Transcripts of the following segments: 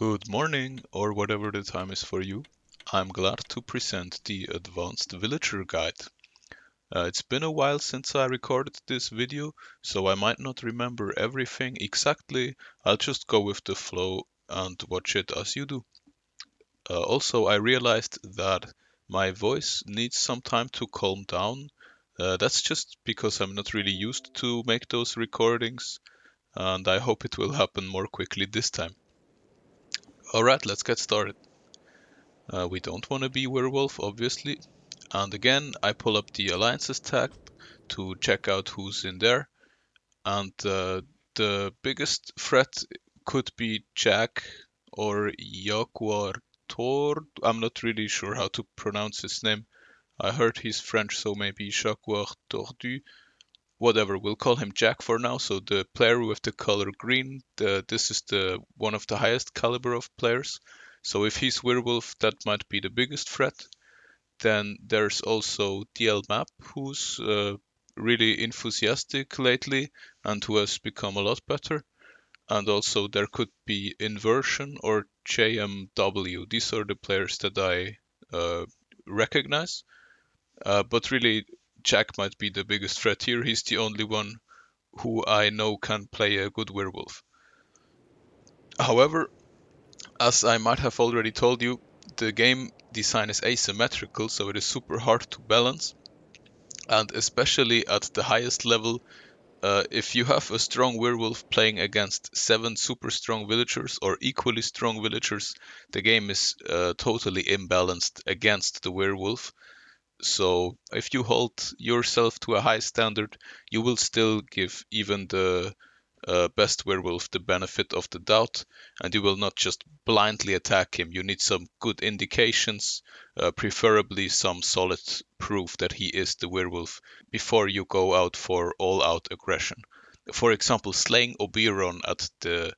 Good morning, or whatever the time is for you. I'm glad to present the Advanced Villager Guide. It's been a while since I recorded this video, so I might not remember everything exactly. I'll just go with the flow and watch it as you do. Also, I realized that my voice needs some time to calm down. That's just because I'm not really used to make those recordings, and I hope it will happen more quickly this time. Alright, let's get started. We don't want to be werewolf, obviously. And again, I pull up the alliances tab to check out who's in there. And the biggest threat could be Jack or Jaguar Tor. I'm not really sure how to pronounce his name. I heard he's French, so maybe Jaguar Tordu. Whatever, we'll call him Jack for now. So the player with the color green, this is the one of the highest caliber of players. So if he's werewolf, that might be the biggest threat. Then there's also DL Map, who's really enthusiastic lately and who has become a lot better. And also there could be Inversion or JMW. These are the players that I recognize. But really, Jack might be the biggest threat here. He's the only one who I know can play a good werewolf. However, as I might have already told you, the game design is asymmetrical, so it is super hard to balance. And especially at the highest level, if you have a strong werewolf playing against 7 super strong villagers or equally strong villagers, the game is totally imbalanced against the werewolf. So if you hold yourself to a high standard, you will still give even the best werewolf the benefit of the doubt, and you will not just blindly attack him. You need some good indications, preferably some solid proof that he is the werewolf before you go out for all-out aggression. For example, slaying Oberon at the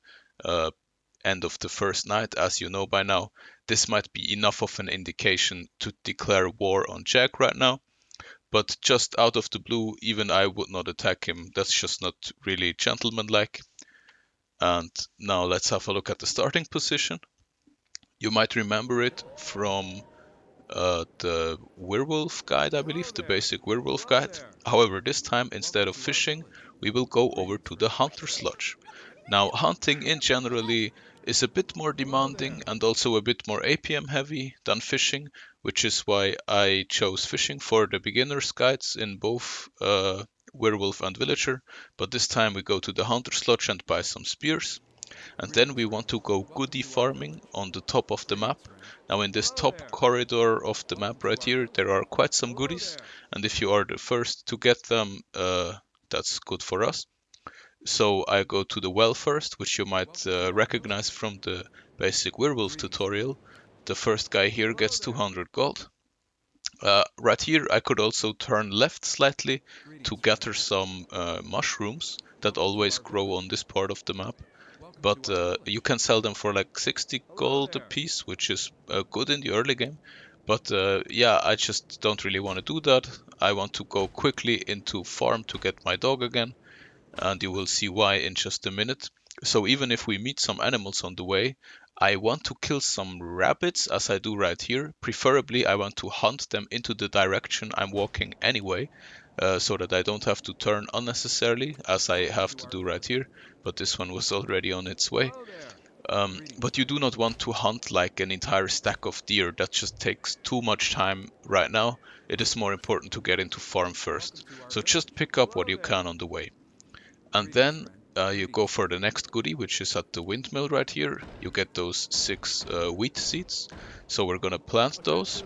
end of the first night, as you know by now, this might be enough of an indication to declare war on Jack right now. But just out of the blue, even I would not attack him. That's just not really gentlemanlike. And now let's have a look at the starting position. You might remember it from the werewolf guide, I believe, the basic werewolf guide. However, this time, instead of fishing, we will go over to the hunter's lodge. Now, hunting in generally is a bit more demanding and also a bit more APM heavy than fishing, which is why I chose fishing for the beginner's guides in both werewolf and villager. But this time we go to the hunter's lodge and buy some spears. And then we want to go goodie farming on the top of the map. Now in this top corridor of the map right here, there are quite some goodies. And if you are the first to get them, that's good for us. So I go to the well first, which you might recognize from the basic werewolf tutorial. The first guy here gets 200 gold. Right here I could also turn left slightly to gather some mushrooms that always grow on this part of the map. But you can sell them for like 60 gold a piece, which is good in the early game. But yeah, I just don't really want to do that. I want to go quickly into farm to get my dog again, and you will see why in just a minute. So even if we meet some animals on the way, I want to kill some rabbits as I do right here. Preferably I want to hunt them into the direction I'm walking anyway, so that I don't have to turn unnecessarily as I have to do right here, but this one was already on its way. But you do not want to hunt like an entire stack of deer. That just takes too much time right now. It is more important to get into farm first. So just pick up what you can on the way. And then you go for the next goodie, which is at the windmill right here. You get those 6 wheat seeds. So we're gonna plant those.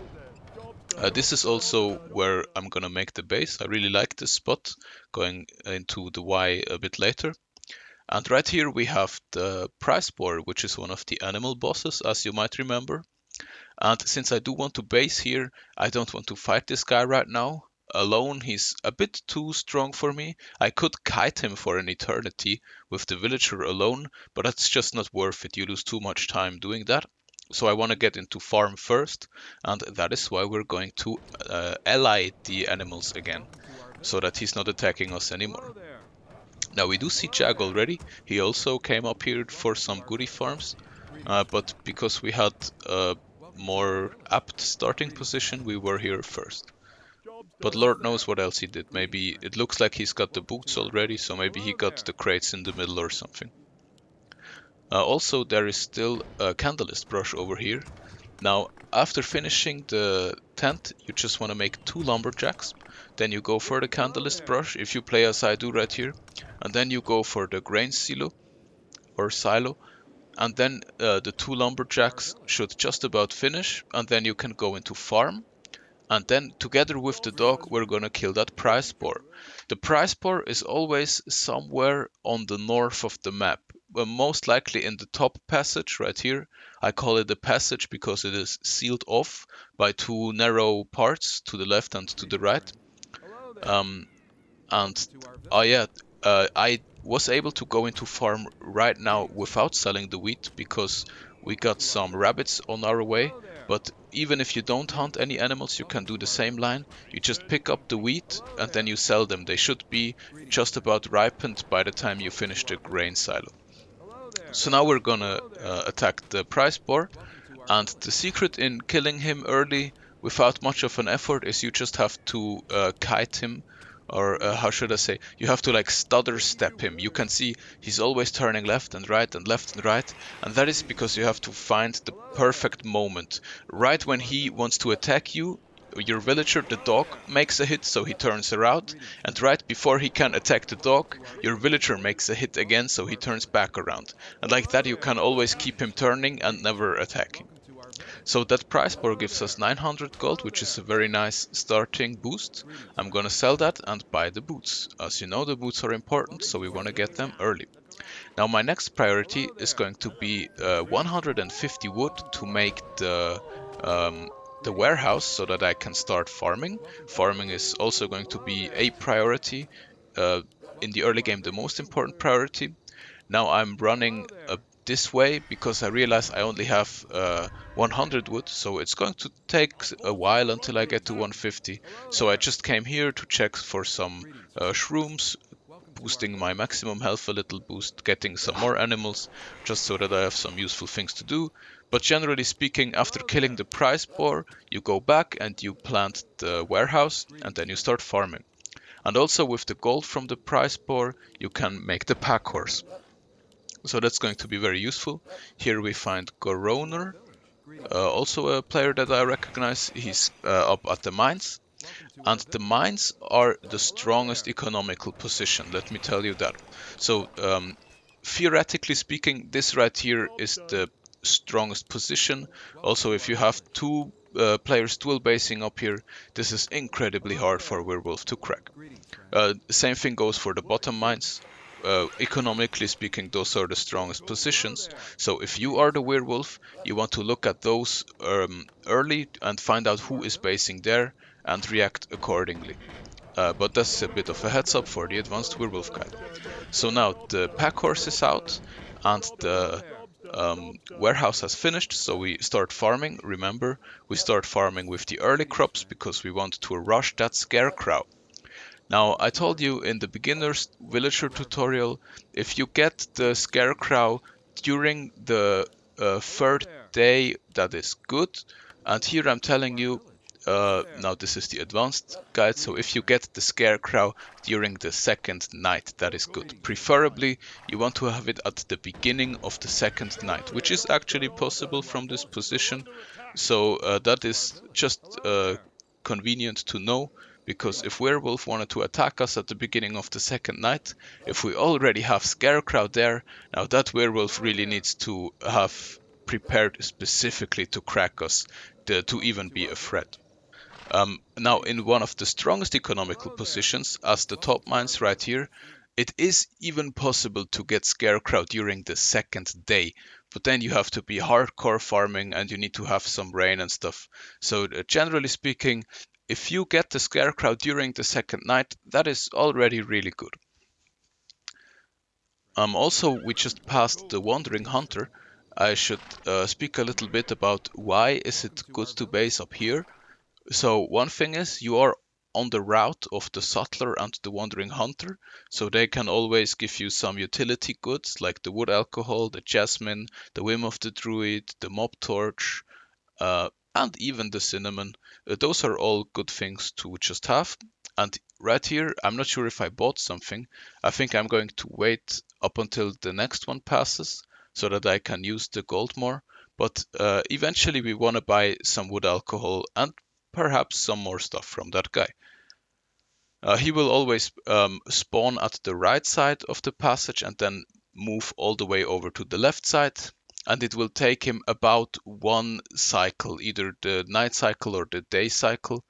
This is also where I'm gonna make the base. I really like this spot, going into the why a bit later. And right here we have the prize boar, which is one of the animal bosses, as you might remember. And since I do want to base here, I don't want to fight this guy right now. Alone, he's a bit too strong for me. I could kite him for an eternity with the villager alone, but that's just not worth it. You lose too much time doing that. So I want to get into farm first, and that is why we're going to ally the animals again, so that he's not attacking us anymore. Now we do see Jag already. He also came up here for some goodie farms. but because we had a more apt starting position, we were here first. But Lord knows what else he did. Maybe it looks like he's got the boots already, so maybe he got the crates in the middle or something. Also, there is still a candlelist brush over here. Now, after finishing the tent, you just want to make 2 lumberjacks. Then you go for the candlelist brush, if you play as I do right here. And then you go for the grain silo, or silo. And then the 2 lumberjacks should just about finish. And then you can go into farm. And then together with the dog, we're gonna kill that prize boar. The prize boar is always somewhere on the north of the map. Most likely in the top passage right here. I call it the passage because it is sealed off by 2 narrow parts to the left and to the right. And oh yeah, I was able to go into farm right now without selling the wheat because we got some rabbits on our way. But even if you don't hunt any animals, you can do the same line. You just pick up the wheat and then you sell them. They should be just about ripened by the time you finish the grain silo. So now we're gonna attack the prize boar. And the secret in killing him early without much of an effort is you just have to kite him, or how should I say, you have to like stutter step him. You can see he's always turning left and right and left and right, and that is because you have to find the perfect moment. Right when he wants to attack you, your villager, the dog, makes a hit, so he turns around, and right before he can attack the dog, your villager makes a hit again, so he turns back around. And like that you can always keep him turning and never attacking. So that price bar gives us 900 gold, which is a very nice starting boost. I'm gonna sell that and buy the boots. As you know, the boots are important, so we want to get them early. Now my next priority is going to be 150 wood to make the warehouse so that I can start farming. Farming is also going to be a priority. In the early game, the most important priority. Now I'm running this way because I realize I only have 100 wood, so it's going to take a while until I get to 150. So I just came here to check for some shrooms, boosting my maximum health a little boost, getting some more animals, just so that I have some useful things to do. But generally speaking, after killing the prize boar, you go back and you plant the warehouse, and then you start farming. And also with the gold from the prize boar, you can make the pack horse. So that's going to be very useful. Here we find Goroner, also a player that I recognize. He's up at the mines. And the mines are the strongest economical position, let me tell you that. So theoretically speaking, this right here is the strongest position. Also, if you have 2 players dual basing up here, this is incredibly hard for Werewolf to crack. Same thing goes for the bottom mines. Economically speaking, those are the strongest positions. So if you are the werewolf, you want to look at those early and find out who is basing there and react accordingly. But that's a bit of a heads up for the advanced werewolf guide. So now the pack horse is out and the warehouse has finished, so we start farming. Remember, we start farming with the early crops because we want to rush that scarecrow. Now, I told you in the beginner's villager tutorial, if you get the scarecrow during the 3rd day, that is good. And here I'm telling you, now this is the advanced guide, so if you get the scarecrow during the 2nd night, that is good. Preferably, you want to have it at the beginning of the 2nd night, which is actually possible from this position. So that is just convenient to know. Because if Werewolf wanted to attack us at the beginning of the 2nd night, if we already have Scarecrow there, now that Werewolf really needs to have prepared specifically to crack us, to even be a threat. Now, in one of the strongest economical positions, as the top mines right here, it is even possible to get Scarecrow during the 2nd day, but then you have to be hardcore farming and you need to have some rain and stuff. So generally speaking, if you get the Scarecrow during the 2nd night, that is already really good. Also, we just passed the Wandering Hunter. I should speak a little bit about why is it good to base up here. So one thing is you are on the route of the sutler and the wandering hunter, so they can always give you some utility goods like the wood alcohol, the jasmine, the whim of the druid, the mob torch, and even the cinnamon. Those are all good things to just have. And right here, I'm not sure if I bought something. I think I'm going to wait up until the next one passes so that I can use the gold more. But eventually we want to buy some wood alcohol and perhaps some more stuff from that guy. He will always spawn at the right side of the passage and then move all the way over to the left side. And it will take him about one cycle, either the night cycle or the day cycle.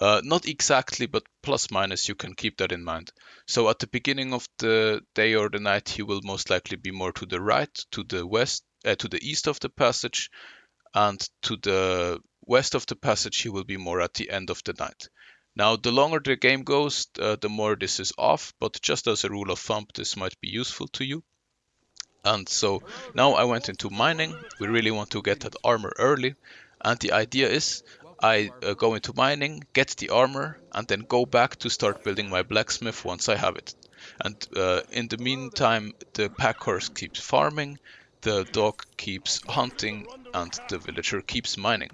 Not exactly, but plus minus, you can keep that in mind. So at the beginning of the day or the night, he will most likely be more to the right, to the west, to the east of the passage, and to the west of the passage, he will be more at the end of the night. Now, the longer the game goes, the more this is off, but just as a rule of thumb, this might be useful to you. And so now I went into mining. We really want to get that armor early. And the idea is I go into mining, get the armor, and then go back to start building my blacksmith once I have it. And in the meantime, the pack horse keeps farming, the dog keeps hunting, and the villager keeps mining.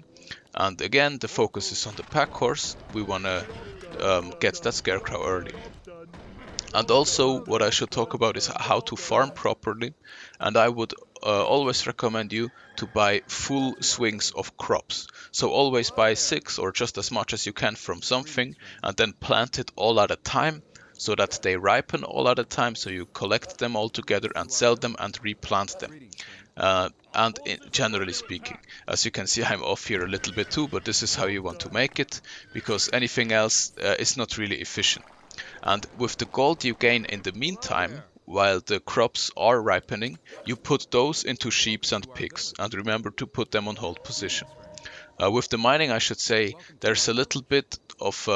And again, the focus is on the pack horse. We want to get that scarecrow early. And also, what I should talk about is how to farm properly. And I would always recommend you to buy full swings of crops. So always buy 6 or just as much as you can from something and then plant it all at a time so that they ripen all at a time. So you collect them all together and sell them and replant them. Generally speaking, as you can see, I'm off here a little bit too, but this is how you want to make it, because anything else is not really efficient. And with the gold you gain in the meantime, while the crops are ripening, you put those into sheeps and pigs, and remember to put them on hold position. With the mining, I should say, there's a little bit of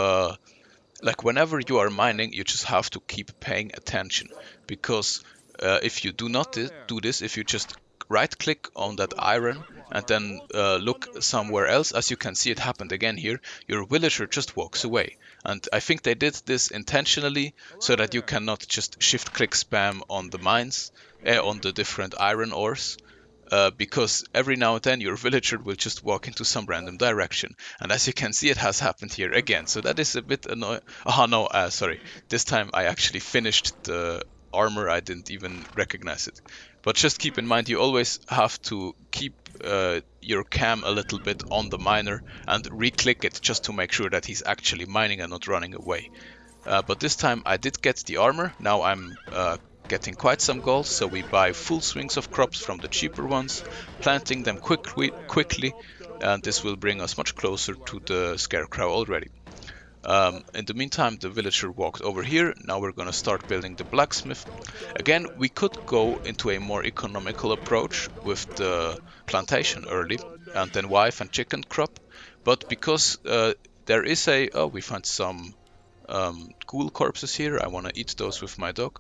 like whenever you are mining, you just have to keep paying attention, because if you do not do this, if you just right click on that iron and then look somewhere else, as you can see, it happened again here, your villager just walks away. And I think they did this intentionally so that you cannot just shift click spam on the mines, on the different iron ores. Because every now and then your villager will just walk into some random direction. And as you can see, it has happened here again. So that is a bit annoying. Oh no, sorry. This time I actually finished the armor. I didn't even recognize it. But just keep in mind, you always have to keep your cam a little bit on the miner and re-click it just to make sure that he's actually mining and not running away. But this time I did get the armor. Now I'm getting quite some gold, so we buy full swings of crops from the cheaper ones, planting them quickly, and this will bring us much closer to the scarecrow already. In the meantime, the villager walked over here. Now we're going to start building the blacksmith. Again, we could go into a more economical approach with the plantation early, and then wife and chicken crop, but because there is we find some ghoul corpses here, I want to eat those with my dog.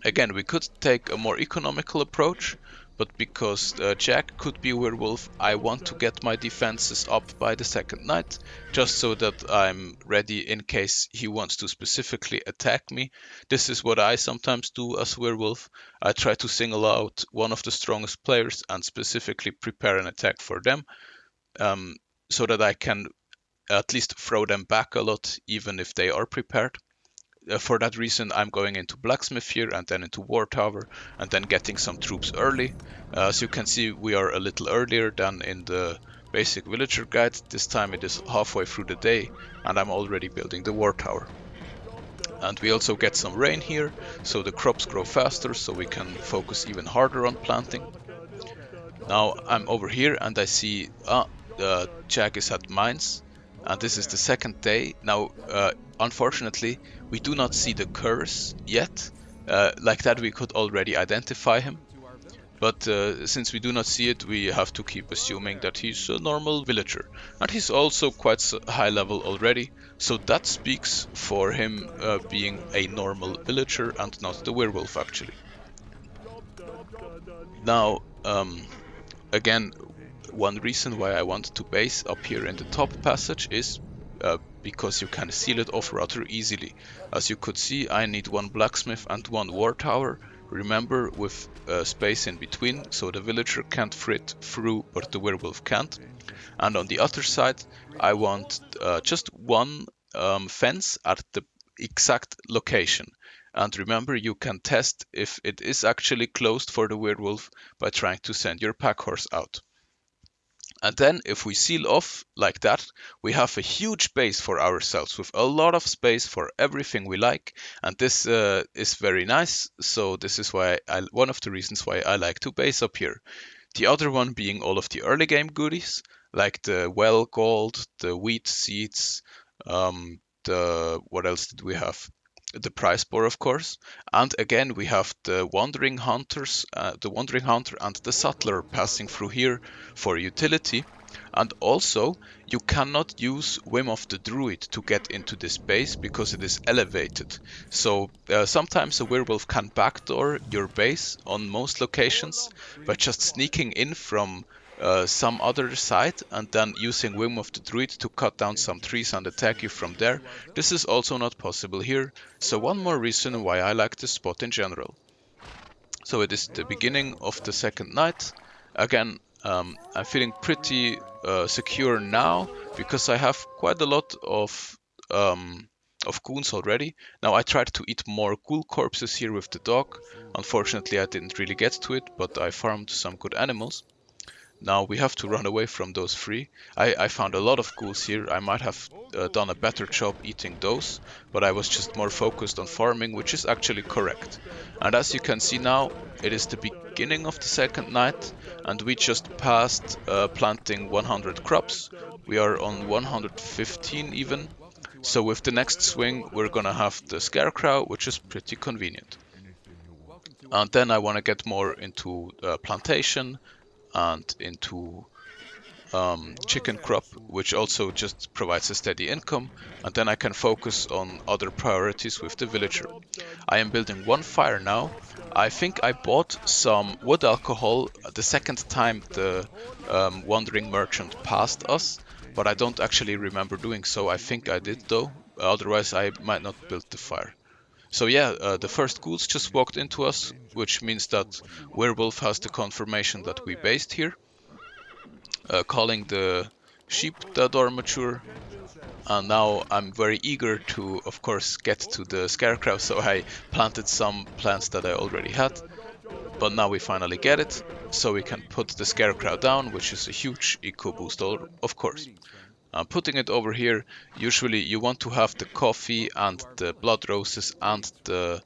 Again, we could take a more economical approach, but because Jack could be a werewolf, I want to get my defenses up by the second night, just so that I'm ready in case he wants to specifically attack me. This is what I sometimes do as werewolf. I try to single out one of the strongest players and specifically prepare an attack for them, so that I can at least throw them back a lot, even if they are prepared. For that reason, I'm going into blacksmith here and then into war tower and then getting some troops early. As you can see, we are a little earlier than in the basic villager guide. This time it is halfway through the day and I'm already building the war tower. And we also get some rain here, so the crops grow faster, so we can focus even harder on planting. Now I'm over here and I see Jack is at mines, and this is the second day. Now unfortunately we do not see the curse yet. Like that we could already identify him, but since we do not see it, we have to keep assuming that he's a normal villager, and he's also quite high level already, so that speaks for him being a normal villager and not the werewolf actually. Now again, one reason why I want to base up here in the top passage is because you can seal it off rather easily. As you could see, I need one blacksmith and one war tower. Remember, with space in between, so the villager can't fit through, but the werewolf can't. And on the other side, I want just one fence at the exact location. And remember, you can test if it is actually closed for the werewolf by trying to send your pack horse out. And then if we seal off like that, we have a huge base for ourselves with a lot of space for everything we like. And this is very nice. So this is why one of the reasons why I like to base up here. The other one being all of the early game goodies, like the well gold, the wheat seeds, what else did we have? The prize boar, of course. And again, we have the wandering hunters, the wandering hunter and the sutler passing through here for utility. And also, you cannot use Whim of the Druid to get into this base because it is elevated. So sometimes a werewolf can backdoor your base on most locations by just sneaking in from some other side and then using Whim of the Druid to cut down some trees and attack you from there. This is also not possible here. So one more reason why I like this spot in general. So it is the beginning of the second night. Again, I'm feeling pretty secure now because I have quite a lot of goons already. Now I tried to eat more ghoul corpses here with the dog. Unfortunately, I didn't really get to it, but I farmed some good animals. Now we have to run away from those three. I found a lot of ghouls here. I might have done a better job eating those, but I was just more focused on farming, which is actually correct. And as you can see now, it is the beginning of the second night, and we just passed planting 100 crops. We are on 115 even. So with the next swing, we're gonna have the scarecrow, which is pretty convenient. And then I want to get more into plantation and into chicken crop, which also just provides a steady income, and then I can focus on other priorities with the villager. I am building one fire now. I think I bought some wood alcohol the second time the wandering merchant passed us, but I don't actually remember doing so. I think I did though, otherwise I might not build the fire. So yeah, the first ghouls just walked into us, which means that Werewolf has the confirmation that we based here, calling the sheep that are mature. And now I'm very eager to, of course, get to the scarecrow, so I planted some plants that I already had. But now we finally get it, so we can put the scarecrow down, which is a huge eco boost, of course. Putting it over here, usually you want to have the coffee and the blood roses and the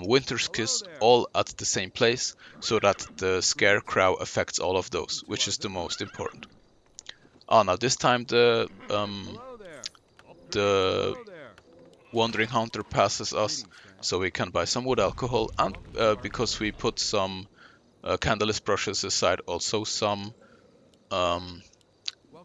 winter's kiss all at the same place, so that the scarecrow affects all of those, which is the most important. Now this time the wandering hunter passes us, so we can buy some wood alcohol, and because we put some candleless brushes aside, also some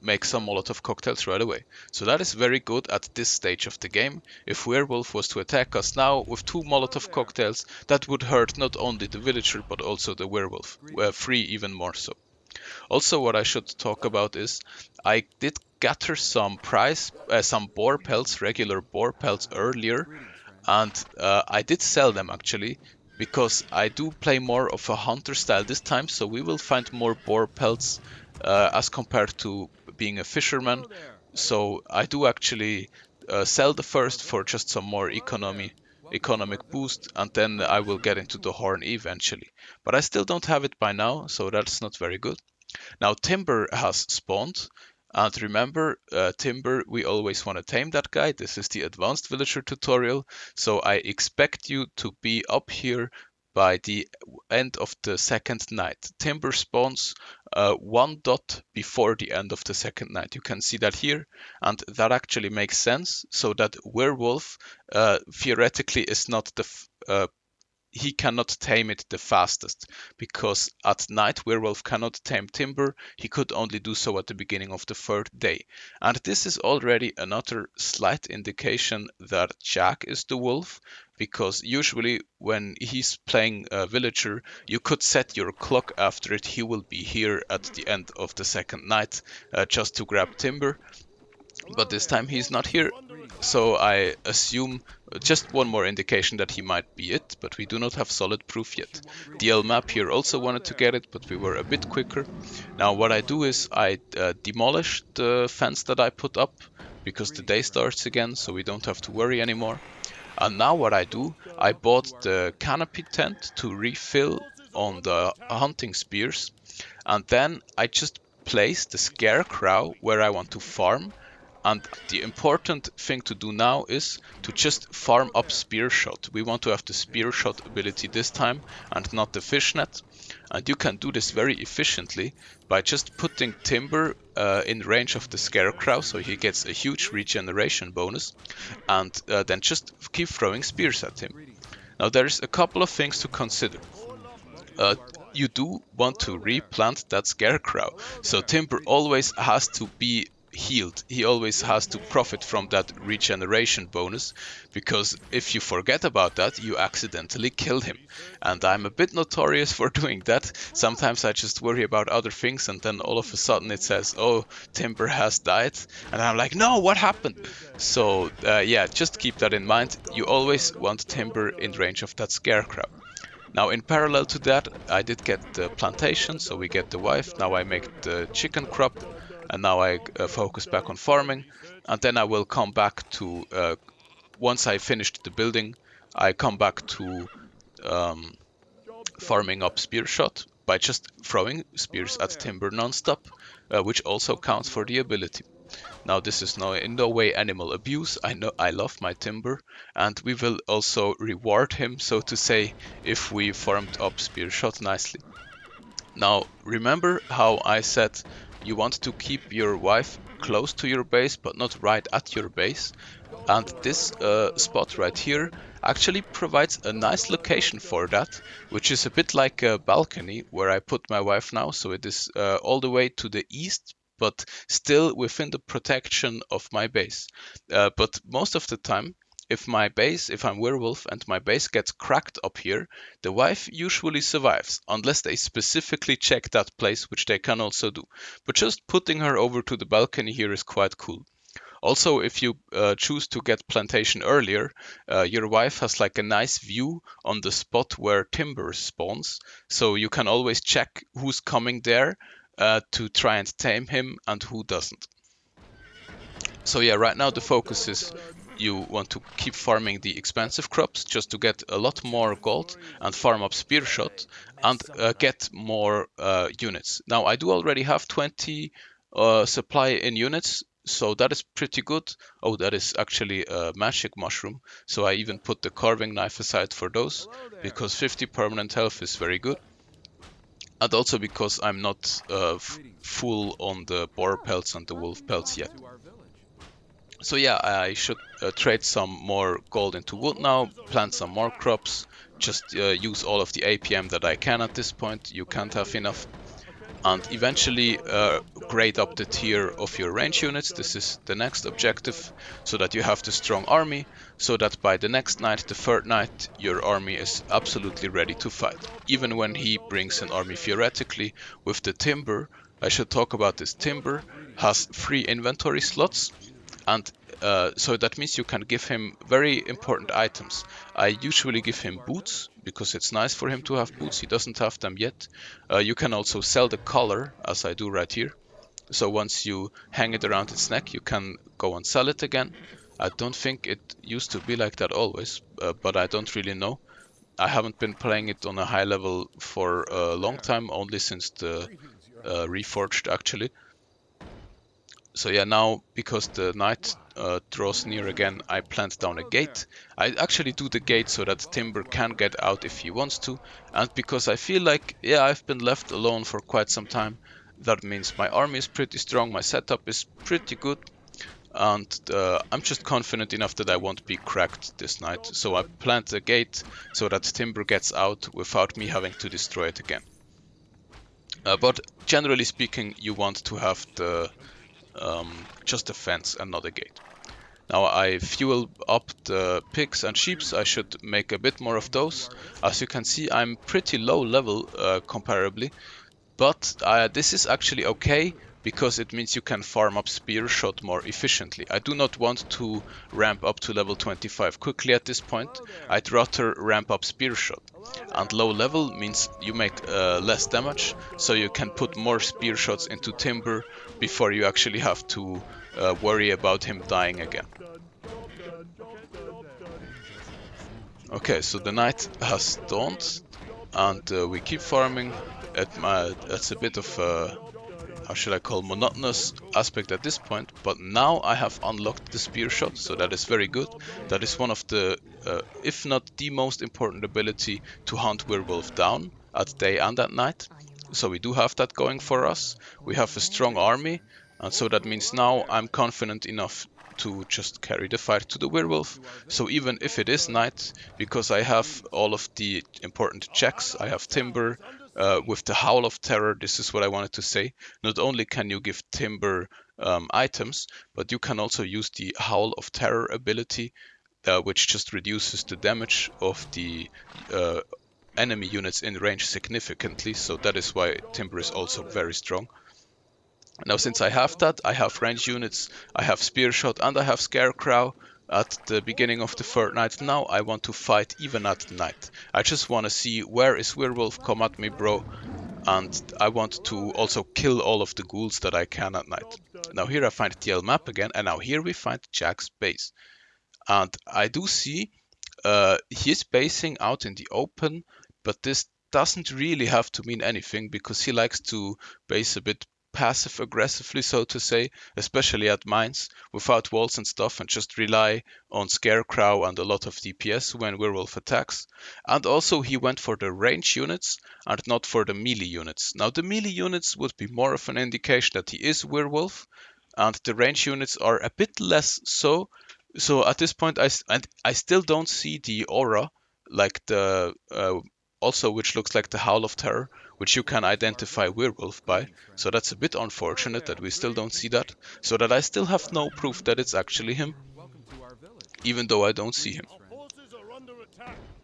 make some Molotov cocktails right away. So that is very good at this stage of the game. If Werewolf was to attack us now with 2 Molotov cocktails, that would hurt not only the villager but also the werewolf, 3 even more so. Also, what I should talk about is I did gather some boar pelts, regular boar pelts earlier, and I did sell them actually, because I do play more of a hunter style this time, so we will find more boar pelts as compared to being a fisherman. So I do actually sell the first for just some more economic boost, and then I will get into the horn eventually. But I still don't have it by now, so that's not very good. Now Timber has spawned, and remember, Timber, we always want to tame that guy. This is the advanced villager tutorial, so I expect you to be up here by the end of the second night. Timber spawns 1 dot before the end of the second night. You can see that here, and that actually makes sense, so that Werewolf theoretically is not he cannot tame it the fastest, because at night Werewolf cannot tame Timber. He could only do so at the beginning of the third day. And this is already another slight indication that Jack is the wolf, because usually when he's playing a villager, you could set your clock after it. He will be here at the end of the second night just to grab Timber. but this time he's not here. So I assume just one more indication that he might be it, but we do not have solid proof yet. DL Map here also wanted to get it, but we were a bit quicker. Now what I do is I demolish the fence that I put up, because the day starts again, so we don't have to worry anymore. And now what I do, I bought the canopy tent to refill on the hunting spears, and then I just place the scarecrow where I want to farm. And the important thing to do now is to just farm up spear shot. We want to have the spear shot ability this time and not the fishnet. And you can do this very efficiently by just putting timber in range of the scarecrow, so he gets a huge regeneration bonus, and then just keep throwing spears at him. Now there's a couple of things to consider. You do want to replant that scarecrow, so timber always has to be healed. He always has to profit from that regeneration bonus, because if you forget about that, you accidentally kill him. And I'm a bit notorious for doing that. Sometimes I just worry about other things, and then all of a sudden it says, oh, timber has died, and I'm like, no, what happened? So yeah, just keep that in mind. You always want timber in range of that scarecrow. Now in parallel to that, I did get the plantation, so we get the wife. Now I make the chicken crop, and now I focus back on farming. And then I will come back to, once I finished the building, I come back to farming up spear shot by just throwing spears at timber non-stop, which also counts for the ability. Now this is in no way animal abuse. I know I love my timber, and we will also reward him, so to say, if we farmed up spear shot nicely. Now remember how I said you want to keep your wife close to your base but not right at your base, and this spot right here actually provides a nice location for that, which is a bit like a balcony where I put my wife now, so it is all the way to the east, but still within the protection of my base. But most of the time, if I'm werewolf and my base gets cracked up here, the wife usually survives, unless they specifically check that place, which they can also do. But just putting her over to the balcony here is quite cool. Also, if you choose to get plantation earlier, your wife has like a nice view on the spot where timber spawns, so you can always check who's coming there to try and tame him and who doesn't. So yeah, right now the focus is you want to keep farming the expensive crops just to get a lot more gold and farm up spear shot and get more units. Now I do already have 20 supply in units, so that is pretty good. Oh, that is actually a magic mushroom, so I even put the carving knife aside for those, because 50 permanent health is very good. And also because I'm not full on the boar pelts and the wolf pelts yet. So yeah, I should trade some more gold into wood now, plant some more crops, just use all of the APM that I can at this point. You can't have enough. And eventually grade up the tier of your range units. This is the next objective, so that you have the strong army, so that by the next night, the third night, your army is absolutely ready to fight. Even when he brings an army theoretically with the timber, I should talk about this. Timber has 3 inventory slots, and so that means you can give him very important items. I usually give him boots, because it's nice for him to have boots. He doesn't have them yet. You can also sell the collar, as I do right here. So once you hang it around its neck, you can go and sell it again. I don't think it used to be like that always, but I don't really know. I haven't been playing it on a high level for a long time, only since the Reforged actually. So yeah, now because the night draws near again, I plant down a gate. I actually do the gate so that Timber can get out if he wants to, and because I feel like, yeah, I've been left alone for quite some time. That means my army is pretty strong, my setup is pretty good, and I'm just confident enough that I won't be cracked this night. So I plant the gate so that Timber gets out without me having to destroy it again. But generally speaking, you want to have the just a fence and not a gate. Now I fuel up the pigs and sheeps. I should make a bit more of those. As you can see, I'm pretty low level comparably, but this is actually okay because it means you can farm up spear shot more efficiently. I do not want to ramp up to level 25 quickly at this point. I'd rather ramp up spear shot. And low level means you make less damage, so you can put more spear shots into Timber before you actually have to worry about him dying again. Okay, so the night has dawned, and we keep farming. It's a bit of how should I call, monotonous aspect at this point, but now I have unlocked the spear shot, so that is very good. That is one of the, if not the most important ability to hunt werewolf down at day and at night. So we do have that going for us. We have a strong army, and so that means now I'm confident enough to just carry the fight to the werewolf. So even if it is night, because I have all of the important checks, I have Timber, with the Howl of Terror, this is what I wanted to say. Not only can you give Timber items, but you can also use the Howl of Terror ability, which just reduces the damage of the enemy units in range significantly. So that is why Timber is also very strong. Now, since I have that, I have range units, I have Spear Shot, and I have Scarecrow at the beginning of the third night. Now I want to fight even at night. I just want to see where is Werewolf, come at me bro, and I want to also kill all of the ghouls that I can at night. Now here I find TL map again, and now here we find Jack's base. And I do see he's basing out in the open, but this doesn't really have to mean anything because he likes to base a bit passive aggressively, so to say, especially at mines, without walls and stuff, and just rely on Scarecrow and a lot of DPS when Werewolf attacks. And also he went for the range units and not for the melee units. Now the melee units would be more of an indication that he is Werewolf, and the range units are a bit less so. So at this point I still don't see the aura, like the also which looks like the Howl of Terror, which you can identify Werewolf by. So that's a bit unfortunate that we still don't see that, so that I still have no proof that it's actually him, even though I don't see him.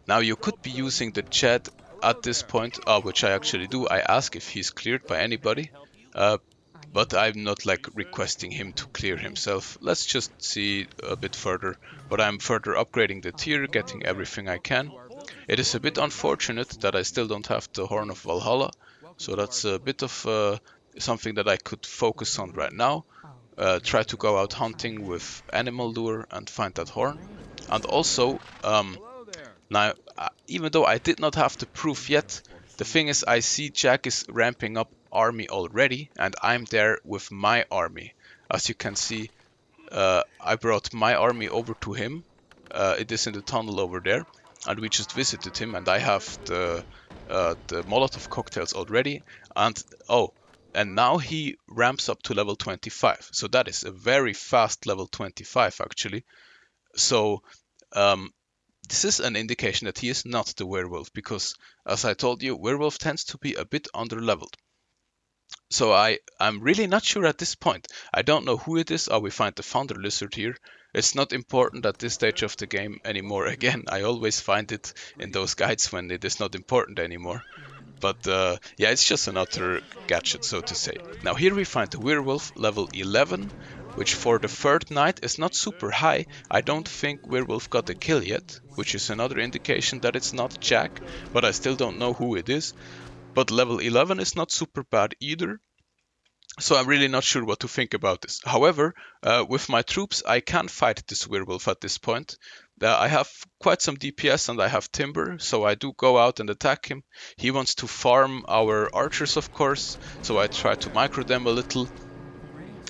Now you could be using the chat at this point, which I actually do. I ask if he's cleared by anybody, but I'm not like requesting him to clear himself. Let's just see a bit further. But I'm further upgrading the tier, getting everything I can. It is a bit unfortunate that I still don't have the Horn of Valhalla, so that's a bit of something that I could focus on right now. Try to go out hunting with animal lure and find that horn. And also, now, even though I did not have the proof yet, the thing is I see Jack is ramping up army already, and I'm there with my army. As you can see, I brought my army over to him. It is in the tunnel over there, and we just visited him, and I have the Molotov cocktails already, and now he ramps up to level 25, so that is a very fast level 25 actually. So this is an indication that he is not the werewolf, because as I told you, werewolf tends to be a bit underleveled. So I'm really not sure at this point. I don't know who it is. We find the Thunder Lizard here. It's not important at this stage of the game anymore. Again, I always find it in those guides when it is not important anymore. But yeah, it's just another gadget, so to say. Now here we find the Werewolf level 11, which for the third night is not super high. I don't think Werewolf got a kill yet, which is another indication that it's not Jack, but I still don't know who it is. But level 11 is not super bad either, so I'm really not sure what to think about this. However, with my troops, I can fight this werewolf at this point. I have quite some DPS and I have Timber, so I do go out and attack him. He wants to farm our archers, of course, so I try to micro them a little.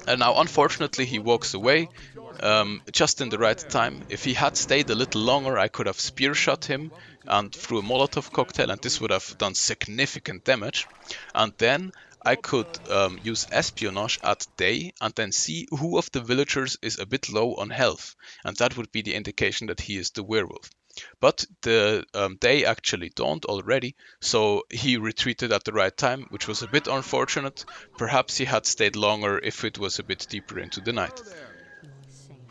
And now, unfortunately, he walks away just in the right time. If he had stayed a little longer, I could have spear shot him and threw a Molotov cocktail, and this would have done significant damage. And then I could use espionage at day and then see who of the villagers is a bit low on health, and that would be the indication that he is the werewolf. But the day actually dawned already, so he retreated at the right time, which was a bit unfortunate. Perhaps he had stayed longer if it was a bit deeper into the night.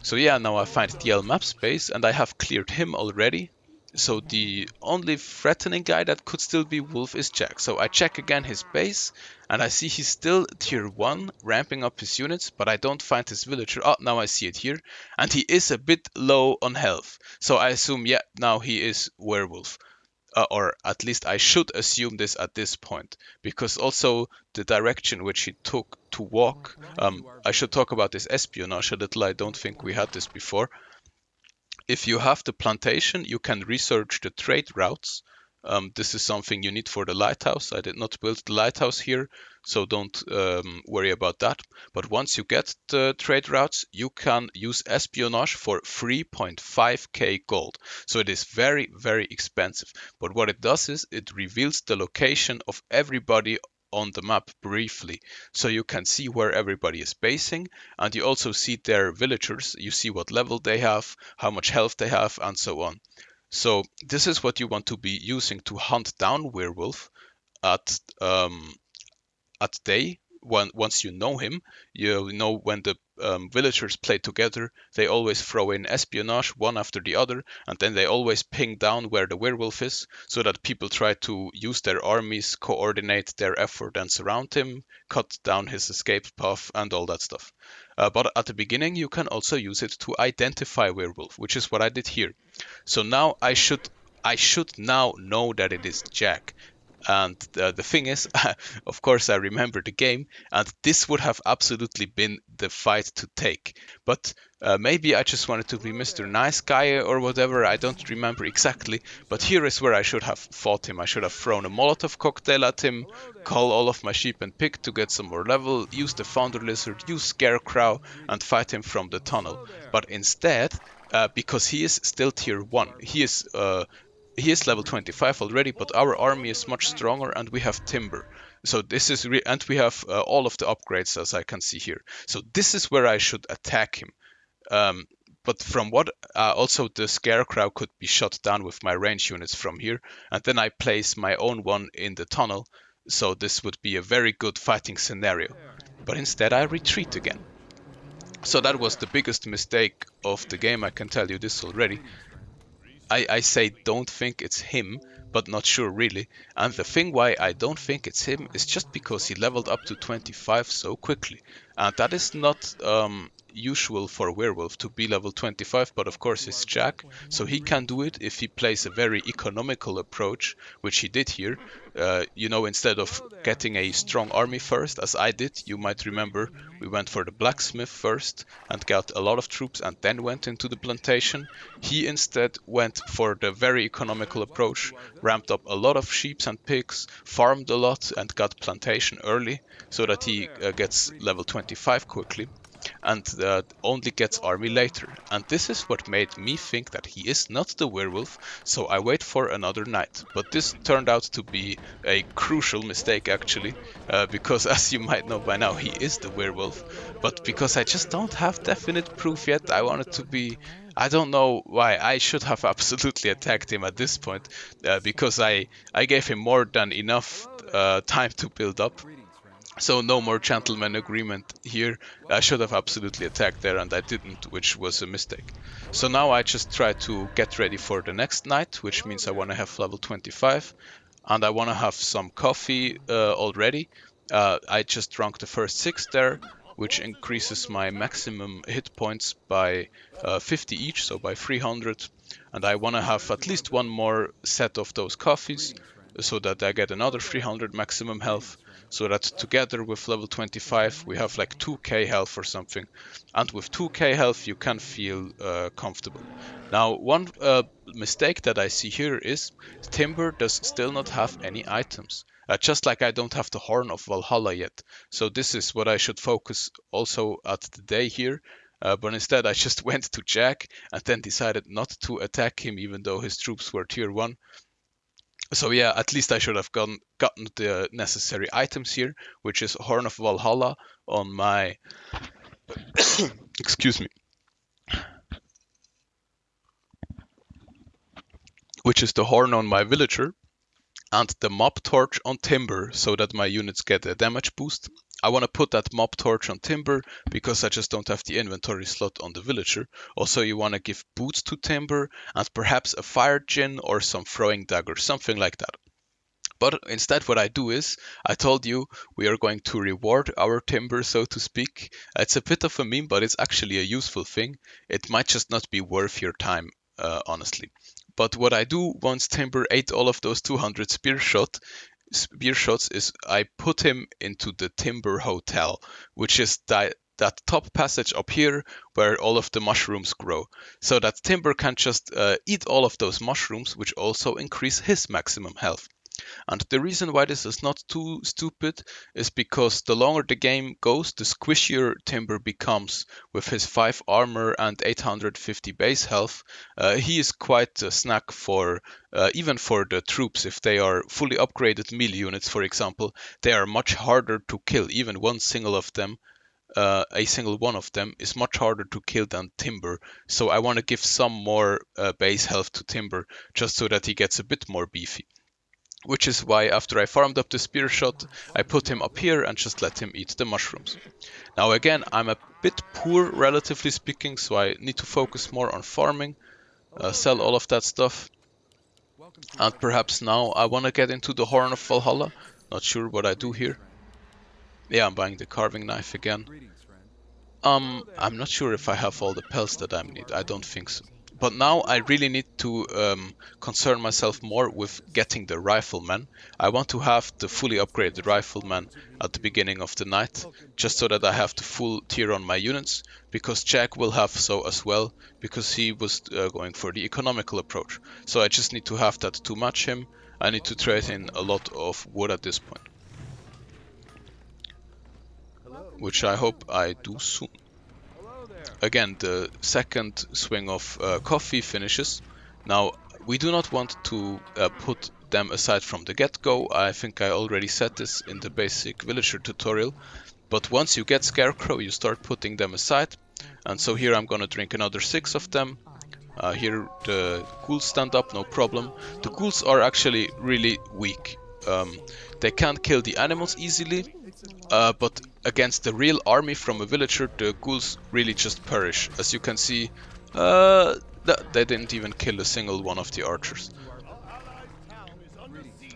So yeah, now I find DL map space, and I have cleared him already. So the only threatening guy that could still be Wolf is Jack. So I check again his base, and I see he's still tier 1, ramping up his units, but I don't find his villager. Oh, now I see it here. And he is a bit low on health. So I assume, yeah, now he is Werewolf. Or at least I should assume this at this point, because also the direction which he took to walk. I should talk about this espionage a little. I don't think we had this before. If you have the plantation, you can research the trade routes. This is something you need for the lighthouse. I did not build the lighthouse here, so don't worry about that. But once you get the trade routes, you can use espionage for 3.5k gold. So it is very, very expensive. But what it does is it reveals the location of everybody on the map briefly, so you can see where everybody is basing, and you also see their villagers. You see what level they have, how much health they have, and so on. So this is what you want to be using to hunt down Werewolf at day. Once you know him, you know when the villagers play together, they always throw in espionage one after the other, and then they always ping down where the werewolf is, so that people try to use their armies, coordinate their effort, and surround him, cut down his escape path, and all that stuff. But at the beginning, you can also use it to identify werewolf, which is what I did here. So now I should now know that it is Jack. And the thing is, of course, I remember the game, and this would have absolutely been the fight to take. But maybe I just wanted to be Mr. Nice Guy or whatever, I don't remember exactly. But here is where I should have fought him. I should have thrown a Molotov cocktail at him, call all of my sheep and pig to get some more level, use the Founder Lizard, use Scarecrow, and fight him from the tunnel. But instead, because he is still tier 1, he is level 25 already, but our army is much stronger and we have timber. So this is and we have all of the upgrades, as I can see here. So this is where I should attack him. But from what also the Scarecrow could be shot down with my range units from here, and then I place my own one in the tunnel. So this would be a very good fighting scenario. But instead I retreat again. So that was the biggest mistake of the game, I can tell you this already. I say don't think it's him, but not sure really. And the thing why I don't think it's him is just because he leveled up to 25 so quickly. And that is not usual for Werewolf to be level 25, but of course it's Jack, so he can do it if he plays a very economical approach, which he did here. Instead of getting a strong army first, as I did, you might remember, we went for the blacksmith first and got a lot of troops and then went into the plantation. He instead went for the very economical approach, ramped up a lot of sheep and pigs, farmed a lot and got plantation early so that he gets level 25 quickly, and only gets army later. And this is what made me think that he is not the werewolf, so I wait for another night. But this turned out to be a crucial mistake actually, because as you might know by now, he is the werewolf. But because I just don't have definite proof yet, I wanted to be... I don't know why. I should have absolutely attacked him at this point, because I gave him more than enough time to build up. So no more gentleman agreement here. I should have absolutely attacked there and I didn't, which was a mistake. So now I just try to get ready for the next night, which means I want to have level 25 and I want to have some coffee already. I just drank the first 6 there, which increases my maximum hit points by 50 each, so by 300. And I want to have at least one more set of those coffees so that I get another 300 maximum health. So that together with level 25 we have like 2k health or something, and with 2k health you can feel comfortable. Now one mistake that I see here is Timber does still not have any items, just like I don't have the Horn of Valhalla yet. So this is what I should focus also at the day here. But instead I just went to Jack and then decided not to attack him even though his troops were tier 1. So yeah, at least I should have gotten the necessary items here, which is Horn of Valhalla on my... excuse me. Which is the horn on my villager, and the mob torch on Timber, so that my units get a damage boost. I want to put that mob torch on Timber because I just don't have the inventory slot on the villager. Also, you want to give boots to Timber and perhaps a fire gin or some throwing dagger, something like that. But instead, what I do is, I told you we are going to reward our Timber, so to speak. It's a bit of a meme, but it's actually a useful thing. It might just not be worth your time, honestly. But what I do once Timber ate all of those 200 spear shots is I put him into the Timber Hotel, which is that top passage up here where all of the mushrooms grow, so that Timber can just eat all of those mushrooms, which also increase his maximum health. And the reason why this is not too stupid is because the longer the game goes, the squishier Timber becomes. With his 5 armor and 850 base health, he is quite a snack for even for the troops. If they are fully upgraded melee units, for example, they are much harder to kill. Even a single one of them is much harder to kill than Timber. So I want to give some more base health to Timber just so that he gets a bit more beefy. Which is why after I farmed up the spear shot, I put him up here and just let him eat the mushrooms. Now again, I'm a bit poor relatively speaking, so I need to focus more on farming, sell all of that stuff. And perhaps now I want to get into the Horn of Valhalla. Not sure what I do here. Yeah, I'm buying the carving knife again. I'm not sure if I have all the pelts that I need. I don't think so. But now I really need to concern myself more with getting the rifleman. I want to have the fully upgraded rifleman at the beginning of the night, just so that I have the full tier on my units, because Jack will have so as well, because he was going for the economical approach. So I just need to have that to match him. I need to trade in a lot of wood at this point, which I hope I do soon. Again, the second swing of coffee finishes. Now, we do not want to put them aside from the get-go. I think I already said this in the basic villager tutorial. But once you get Scarecrow, you start putting them aside. And so here I'm gonna drink another 6 of them. Here the ghouls stand up, no problem. The ghouls are actually really weak. They can't kill the animals easily, but against the real army from a villager, the ghouls really just perish. As you can see, they didn't even kill a single one of the archers.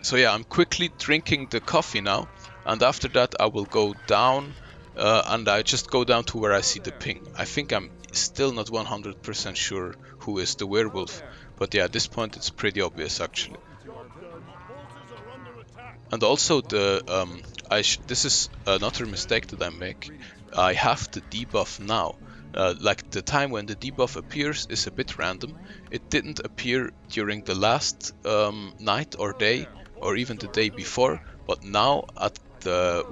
So yeah, I'm quickly drinking the coffee now, and after that I will go down, and I just go down to where I see the ping. I think I'm still not 100% sure who is the werewolf, but yeah, at this point it's pretty obvious actually. And also this is another mistake that I make. I have the debuff now. Like the time when the debuff appears is a bit random. It didn't appear during the last night or day, or even the day before, but now at the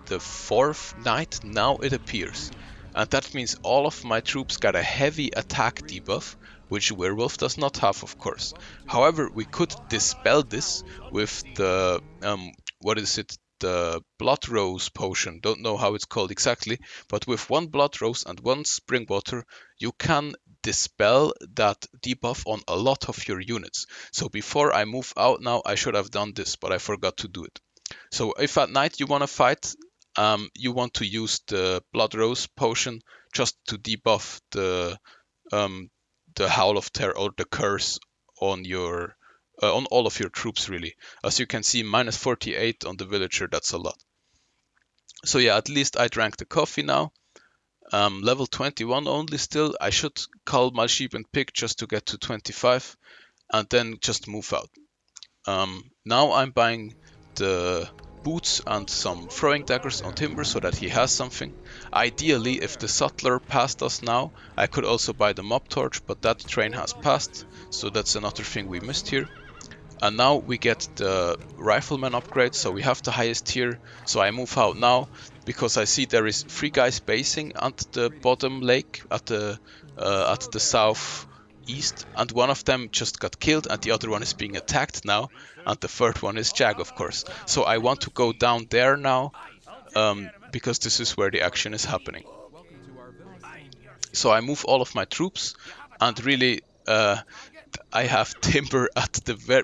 the 4th night, now it appears. And that means all of my troops got a heavy attack debuff, which Werewolf does not have, of course. However, we could dispel this with the, the Blood Rose potion. Don't know how it's called exactly, but with 1 Blood Rose and 1 Spring Water, you can dispel that debuff on a lot of your units. So before I move out now, I should have done this, but I forgot to do it. So if at night you want to fight, you want to use the Blood Rose potion just to debuff the Howl of Terror or the curse on your on all of your troops really. As you can see, minus 48 on the villager, that's a lot. So yeah, at least I drank the coffee now. Level 21 only still. I should cull my sheep and pig just to get to 25 and then just move out. Now I'm buying the boots and some throwing daggers on Timber so that he has something. Ideally, if the sutler passed us now, I could also buy the mob torch, but that train has passed, so that's another thing we missed here. And now we get the rifleman upgrade, so we have the highest tier. So I move out now because I see there is 3 guys basing at the bottom lake at the southeast, and one of them just got killed and the other one is being attacked now, and the third one is Jag, of course. So I want to go down there now because this is where the action is happening. So I move all of my troops, and really I have Timber at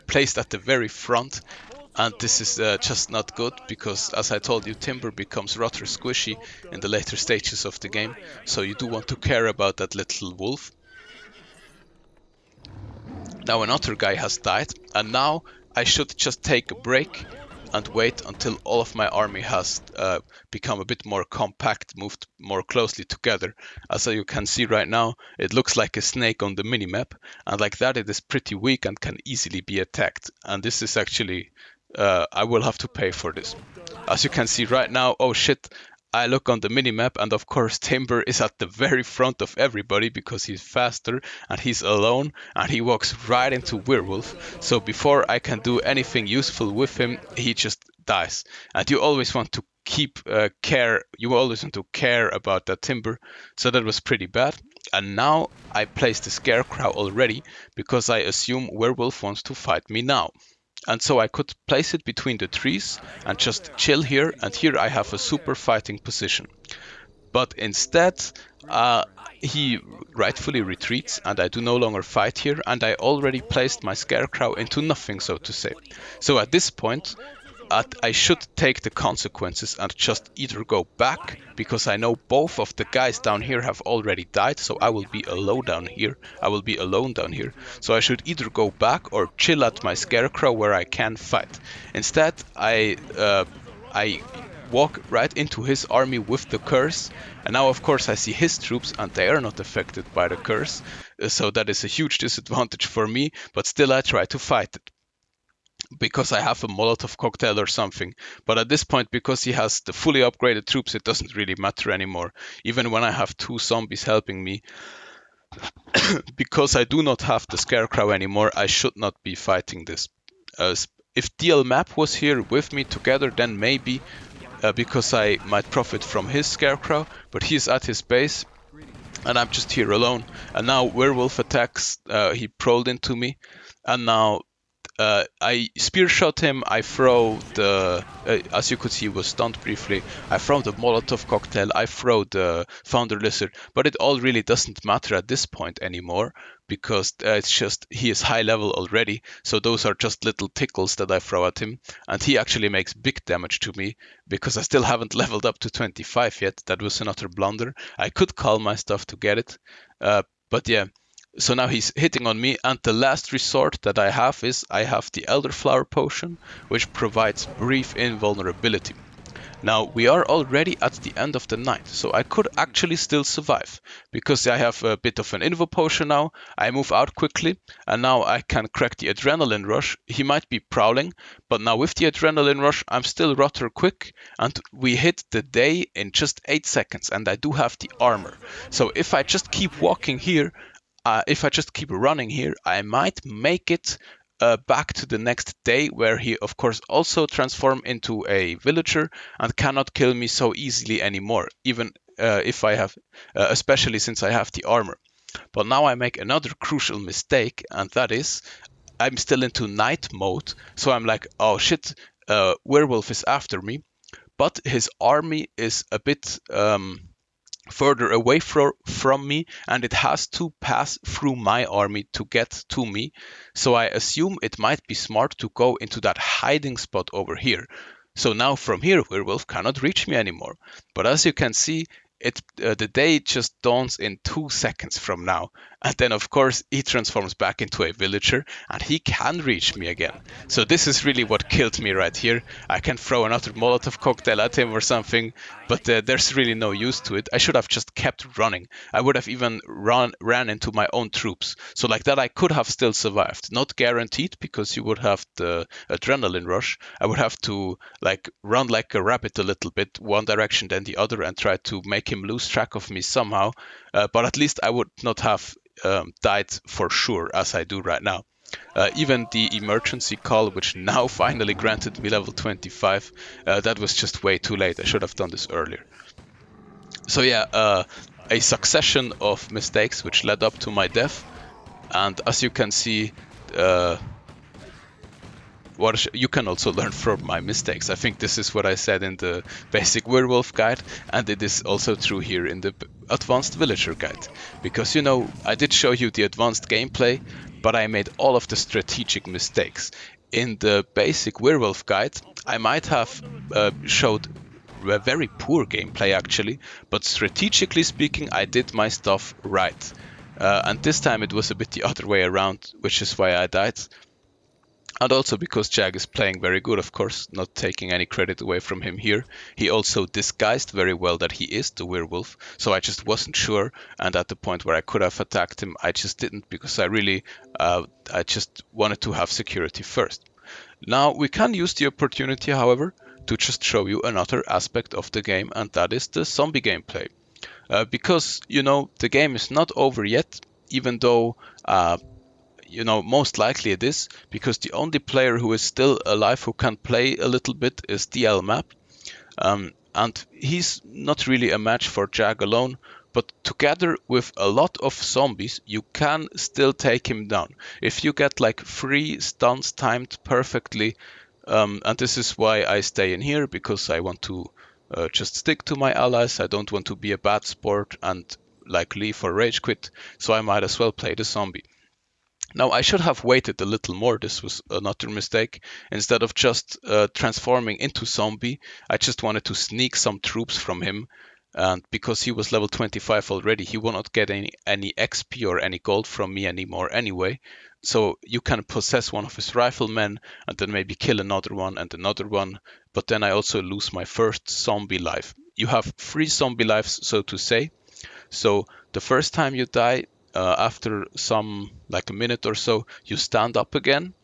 placed at the very front. And this is just not good because, as I told you, timber becomes rather squishy in the later stages of the game, so you do want to care about that little wolf. Now another guy has died, and now I should just take a break and wait until all of my army has become a bit more compact, moved more closely together. As you can see right now, it looks like a snake on the minimap, and like that it is pretty weak and can easily be attacked. And this is actually, I will have to pay for this. As you can see right now, oh shit, I look on the minimap, and of course Timber is at the very front of everybody because he's faster and he's alone and he walks right into Werewolf. So before I can do anything useful with him, he just dies. And you always want to keep you always want to care about that Timber. So that was pretty bad. And now I placed the Scarecrow already because I assume Werewolf wants to fight me now. And so I could place it between the trees and just chill here, and here I have a super fighting position. But instead, he rightfully retreats, and I do no longer fight here, and I already placed my Scarecrow into nothing, so to say. So at this point, I should take the consequences and just either go back, because I know both of the guys down here have already died, so I will be alone down here. So I should either go back or chill at my Scarecrow where I can fight. Instead, I walk right into his army with the curse, and now of course I see his troops and they are not affected by the curse, so that is a huge disadvantage for me, but still I try to fight it because I have a Molotov cocktail or something. But at this point, because he has the fully upgraded troops, it doesn't really matter anymore. Even when I have 2 zombies helping me, because I do not have the Scarecrow anymore, I should not be fighting this. If DL Map was here with me together, then maybe, because I might profit from his Scarecrow, but he's at his base, and I'm just here alone. And now Werewolf attacks, he prowled into me, and now I spear shot him. I throw the, as you could see, he was stunned briefly. I throw the Molotov cocktail. I throw the Founder Lizard, but it all really doesn't matter at this point anymore because it's just he is high level already. So those are just little tickles that I throw at him, and he actually makes big damage to me because I still haven't leveled up to 25 yet. That was another blunder. I could call my stuff to get it, but yeah. So now he's hitting on me, and the last resort that I have is I have the Elderflower Potion, which provides brief invulnerability. Now we are already at the end of the night, so I could actually still survive, because I have a bit of an Invo Potion now, I move out quickly, and now I can crack the Adrenaline Rush. He might be prowling, but now with the Adrenaline Rush I'm still rather quick, and we hit the day in just 8 seconds, and I do have the armor. So if I just keep walking here, if I just keep running here, I might make it back to the next day, where he of course also transform into a villager and cannot kill me so easily anymore, even if I have, especially since I have the armor. But now I make another crucial mistake, and that is I'm still into night mode, so I'm like, oh shit, Werewolf is after me, but his army is a bit further away from me, and it has to pass through my army to get to me. So I assume it might be smart to go into that hiding spot over here. So now from here Werewolf cannot reach me anymore. But as you can see, the day just dawns in 2 seconds from now, and then of course he transforms back into a villager and he can reach me again. So this is really what killed me right here. I can throw another Molotov cocktail at him or something, but there's really no use to it. I should have just kept running. I would have even ran into my own troops. So like that I could have still survived. Not guaranteed, because you would have the adrenaline rush. I would have to like run like a rabbit a little bit, one direction then the other, and try to make him lose track of me somehow. But at least I would not have died for sure as I do right now. Even the emergency call, which now finally granted me level 25, that was just way too late. I should have done this earlier. So yeah, a succession of mistakes which led up to my death, and as you can see, you can also learn from my mistakes. I think this is what I said in the basic werewolf guide, and it is also true here in the advanced villager guide. Because, you know, I did show you the advanced gameplay, but I made all of the strategic mistakes. in the basic Werewolf guide, I might have showed a very poor gameplay actually, but strategically speaking, I did my stuff right. And this time it was a bit the other way around, which is why I died. And also because Jag is playing very good, of course, not taking any credit away from him here. He also disguised very well that he is the werewolf, so I just wasn't sure. And at the point where I could have attacked him, I just didn't, because I just wanted to have security first. Now we can use the opportunity, however, to just show you another aspect of the game, and that is the zombie gameplay. Because, the game is not over yet, even though most likely it is, because the only player who is still alive who can play a little bit is DLMap. And he's not really a match for Jag alone, but together with a lot of zombies, you can still take him down. If you get like 3 stuns timed perfectly, and this is why I stay in here, because I want to just stick to my allies. I don't want to be a bad sport and like leave or rage quit, so I might as well play the zombie. Now, I should have waited a little more. This was another mistake. Instead of just transforming into zombie, I just wanted to sneak some troops from him. And because he was level 25 already, he will not get any XP or any gold from me anymore anyway. So you can possess one of his riflemen and then maybe kill another one and another one. But then I also lose my first zombie life. You have 3 zombie lives, so to say. So the first time you die, after like a minute or so, you stand up again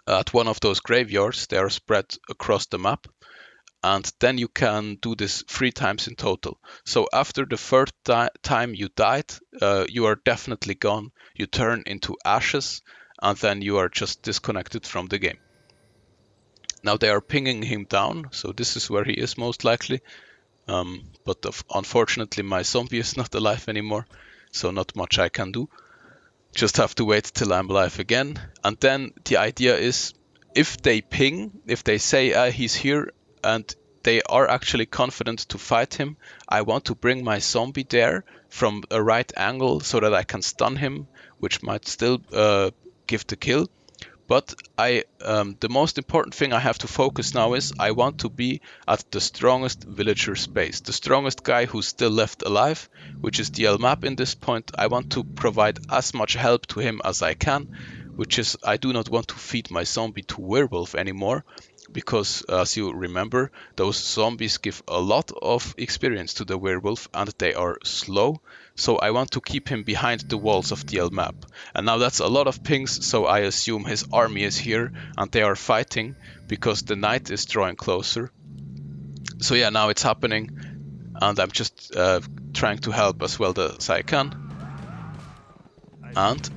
at one of those graveyards. They are spread across the map, and then you can do this 3 times in total. So after the third time you died, you are definitely gone. You turn into ashes, and then you are just disconnected from the game. Now they are pinging him down, so this is where he is most likely. But unfortunately my zombie is not alive anymore, so not much I can do. Just have to wait till I'm alive again. And then the idea is, if they ping, if they say he's here and they are actually confident to fight him, I want to bring my zombie there from a right angle so that I can stun him, which might still give the kill. But the most important thing I have to focus now is I want to be at the strongest villager's base, the strongest guy who's still left alive, which is DLMap in this point. I want to provide as much help to him as I can, which is I do not want to feed my zombie to werewolf anymore, because as you remember, those zombies give a lot of experience to the werewolf and they are slow. So I want to keep him behind the walls of DLMap. And now that's a lot of pings, so I assume his army is here and they are fighting because the night is drawing closer. So yeah, now it's happening, and I'm just trying to help as well as I can. And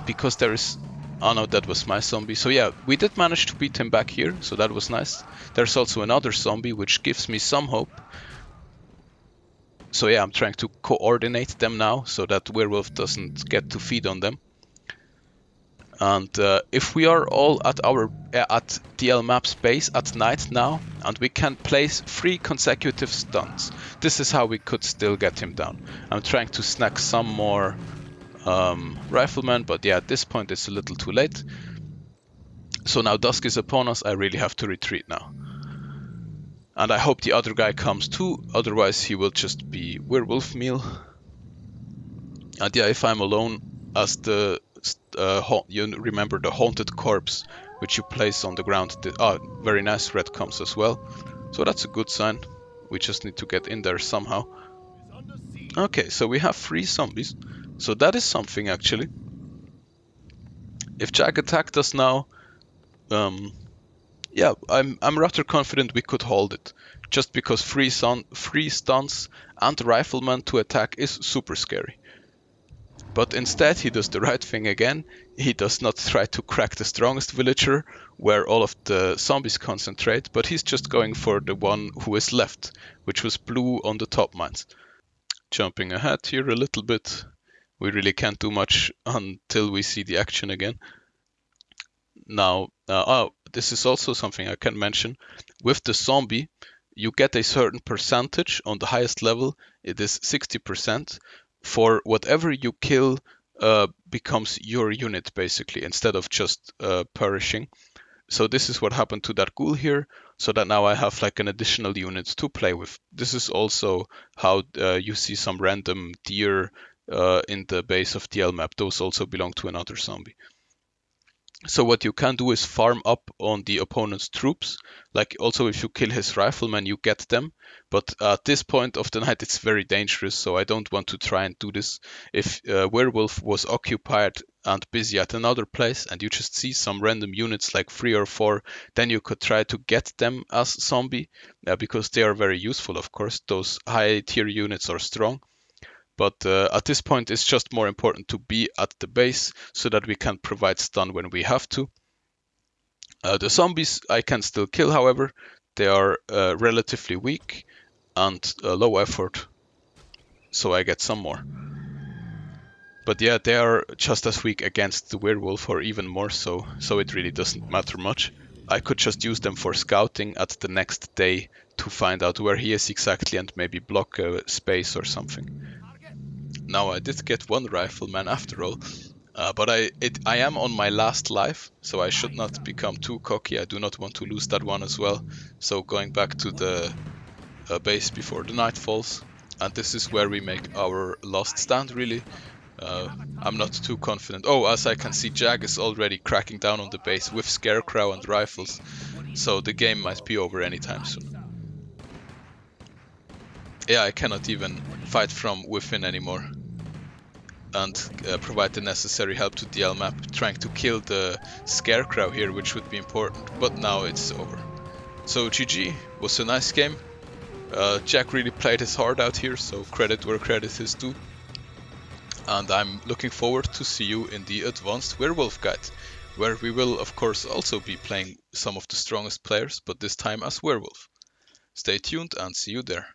because there is... Oh no, that was my zombie. So yeah, we did manage to beat him back here, so that was nice. There's also another zombie, which gives me some hope. So yeah, I'm trying to coordinate them now, so that werewolf doesn't get to feed on them. And if we are all at DLMap's base at night now, and we can place 3 consecutive stuns, this is how we could still get him down. I'm trying to snag some more riflemen, but yeah, at this point it's a little too late. So now dusk is upon us. I really have to retreat now. And I hope the other guy comes too, otherwise he will just be werewolf meal. And yeah, if I'm alone as the you remember the haunted corpse which you place on the ground. Very nice, red comes as well. So that's a good sign. We just need to get in there somehow. Okay, so we have 3 zombies. So that is something actually. If Jag attacked us now, yeah, I'm rather confident we could hold it. Just because 3 stuns and rifleman to attack is super scary. But instead he does the right thing again. He does not try to crack the strongest villager where all of the zombies concentrate, but he's just going for the one who is left, which was blue on the top mines. Jumping ahead here a little bit. We really can't do much until we see the action again. Now, this is also something I can mention. With the zombie, you get a certain percentage on the highest level. It is 60%. For whatever you kill becomes your unit, basically, instead of just perishing. So this is what happened to that ghoul here, so that now I have like an additional unit to play with. This is also how you see some random deer in the base of the L map. Those also belong to another zombie. So what you can do is farm up on the opponent's troops. Like also if you kill his riflemen, you get them. But at this point of the night, it's very dangerous, so I don't want to try and do this. If Werewolf was occupied and busy at another place, and you just see some random units like 3 or 4, then you could try to get them as zombie, because they are very useful, of course. Those high tier units are strong. But at this point, it's just more important to be at the base so that we can provide stun when we have to. The zombies I can still kill, however. They are relatively weak and low effort, so I get some more. But yeah, they are just as weak against the werewolf, or even more so, so it really doesn't matter much. I could just use them for scouting at the next day to find out where he is exactly and maybe block a space or something. Now I did get one rifleman after all, but I am on my last life, so I should not become too cocky. I do not want to lose that one as well. So going back to the base before the night falls, and this is where we make our last stand really. I'm not too confident. Oh, as I can see, Jag is already cracking down on the base with Scarecrow and rifles, so the game might be over anytime soon. Yeah, I cannot even fight from within anymore and provide the necessary help to the L map, trying to kill the Scarecrow here, which would be important, but now it's over. So GG, was a nice game. Jack really played his heart out here, so credit where credit is due. And I'm looking forward to see you in the Advanced Werewolf Guide, where we will of course also be playing some of the strongest players, but this time as Werewolf. Stay tuned and see you there.